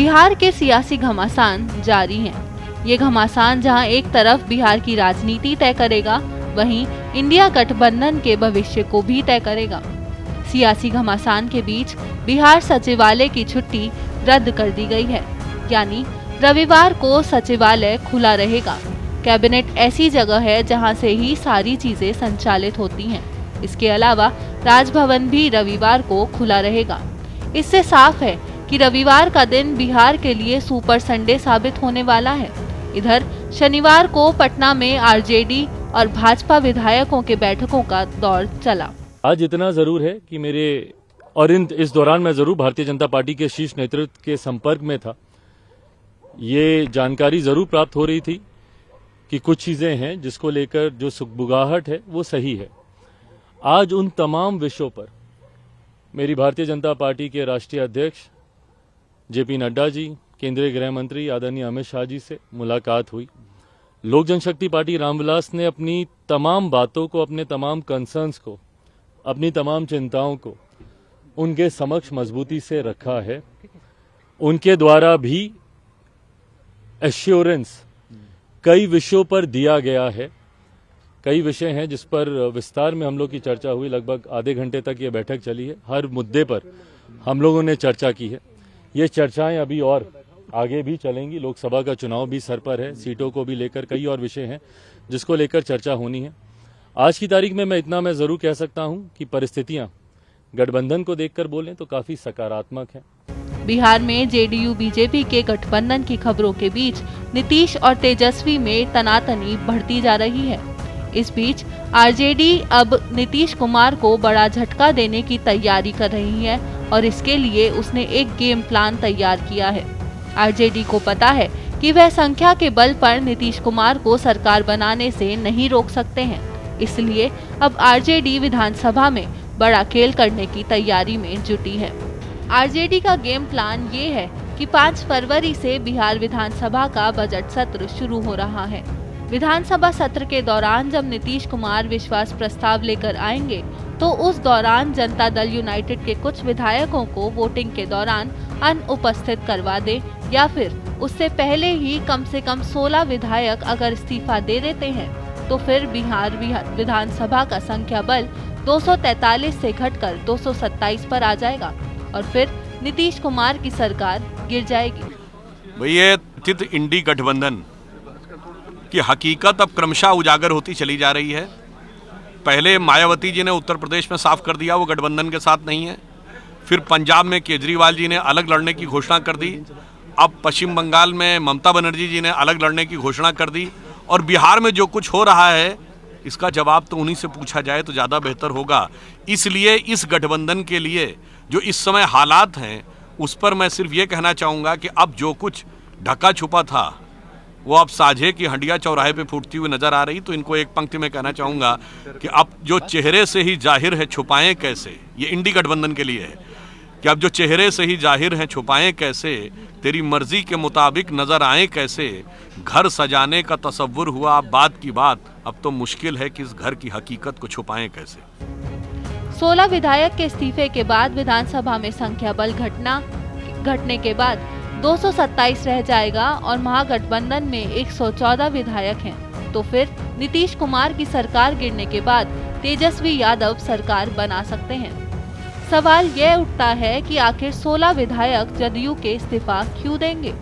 बिहार के सियासी घमासान जारी हैं। ये घमासान जहां एक तरफ बिहार की राजनीति तय करेगा, वहीं इंडिया गठबंधन के भविष्य को भी तय करेगा। सियासी घमासान के बीच बिहार सचिवालय की छुट्टी रद्द कर दी गई है, यानी रविवार को सचिवालय खुला रहेगा। कैबिनेट ऐसी जगह है जहां से ही सारी चीजें संचालित होती हैं। इसके अलावा राजभवन भी रविवार को खुला रहेगा। इससे साफ है कि रविवार का दिन बिहार के लिए सुपर संडे साबित होने वाला है। इधर शनिवार को पटना में आरजेडी और भाजपा विधायकों के बैठकों का दौर चला। आज इतना जरूर है कि मेरे और इस दौरान मैं जरूर भारतीय जनता पार्टी के शीर्ष नेतृत्व के संपर्क में था। ये जानकारी जरूर प्राप्त हो रही थी कि कुछ चीजें हैं जिसको लेकर जो सुगबुगाहट है वो सही है। आज उन तमाम विषयों पर मेरी भारतीय जनता पार्टी के राष्ट्रीय अध्यक्ष जेपी नड्डा जी, केंद्रीय गृह मंत्री आदरणीय अमित शाह जी से मुलाकात हुई। लोक जनशक्ति पार्टी रामविलास ने अपनी तमाम बातों को, अपने तमाम कंसर्न्स को, अपनी तमाम चिंताओं को उनके समक्ष मजबूती से रखा है। उनके द्वारा भी एश्योरेंस कई विषयों पर दिया गया है। कई विषय हैं जिस पर विस्तार में हम लोग की चर्चा हुई। लगभग आधे घंटे तक ये बैठक चली है। हर मुद्दे पर हम लोगों ने चर्चा की है। ये चर्चाएं अभी और आगे भी चलेंगी। लोकसभा का चुनाव भी सर पर है, सीटों को भी लेकर कई और विषय हैं जिसको लेकर चर्चा होनी है। आज की तारीख में मैं जरूर कह सकता हूं कि परिस्थितियां गठबंधन को देखकर बोलें तो काफी सकारात्मक है। बिहार में जेडीयू बीजेपी के गठबंधन की खबरों के बीच नीतीश और तेजस्वी में तनातनी बढ़ती जा रही है। इस बीच आरजेडी अब नीतीश कुमार को बड़ा झटका देने की तैयारी कर रही है और इसके लिए उसने एक गेम प्लान तैयार किया है। आरजेडी को पता है कि वह संख्या के बल पर नीतीश कुमार को सरकार बनाने से नहीं रोक सकते हैं, इसलिए अब आरजेडी विधानसभा में बड़ा खेल करने की तैयारी में जुटी है। आरजेडी का गेम प्लान ये है कि 5 फरवरी से बिहार विधानसभा का बजट सत्र शुरू हो रहा है। विधानसभा सत्र के दौरान जब नीतीश कुमार विश्वास प्रस्ताव लेकर आएंगे तो उस दौरान जनता दल यूनाइटेड के कुछ विधायकों को वोटिंग के दौरान अनुपस्थित करवा दे, या फिर उससे पहले ही कम से कम 16 विधायक अगर इस्तीफा दे देते हैं तो फिर बिहार विधानसभा का संख्या बल 243 से घटकर 227 पर आ जाएगा और फिर नीतीश कुमार की सरकार गिर जाएगी। भैया चित्र इंडी गठबंधन की हकीकत अब क्रमशः उजागर होती चली जा रही है। पहले मायावती जी ने उत्तर प्रदेश में साफ कर दिया वो गठबंधन के साथ नहीं है। फिर पंजाब में केजरीवाल जी ने अलग लड़ने की घोषणा कर दी। अब पश्चिम बंगाल में ममता बनर्जी जी ने अलग लड़ने की घोषणा कर दी। और बिहार में जो कुछ हो रहा है इसका जवाब तो उन्हीं से पूछा जाए तो ज़्यादा बेहतर होगा। इसलिए इस गठबंधन के लिए जो इस समय हालात हैं उस पर मैं सिर्फ ये कहना चाहूँगा कि अब जो कुछ ढका छुपा था वो अब साझे की हंडिया चौराहे पे फूटती हुई नजर आ रही। तो इनको एक पंक्ति में कहना चाहूँगा कि अब जो चेहरे से ही जाहिर है छुपाएं कैसे, ये इंडी गठबंधन के लिए है कि अब जो चेहरे से ही जाहिर हैं छुपाएं कैसे, तेरी मर्जी के मुताबिक नजर आए कैसे, घर सजाने का तसव्वुर हुआ अब बात की बात, अब तो मुश्किल है कि इस घर की हकीकत को छुपाएं कैसे। 16 विधायक के इस्तीफे के बाद विधानसभा में संख्या बल घटने के बाद 227 रह जाएगा और महागठबंधन में 114 विधायक हैं। तो फिर नीतीश कुमार की सरकार गिरने के बाद तेजस्वी यादव सरकार बना सकते हैं। सवाल यह उठता है कि आखिर 16 विधायक जदयू के इस्तीफा क्यों देंगे।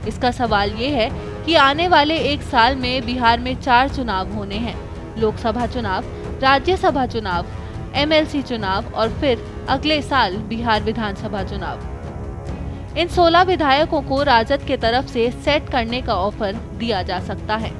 इसका सवाल ये है कि आने वाले एक साल में बिहार में 4 चुनाव होने हैं, लोकसभा चुनाव, राज्यसभा चुनाव, एमएलसी चुनाव और फिर अगले साल बिहार विधानसभा चुनाव। इन 16 विधायकों को राजद के तरफ से सेट करने का ऑफर दिया जा सकता है।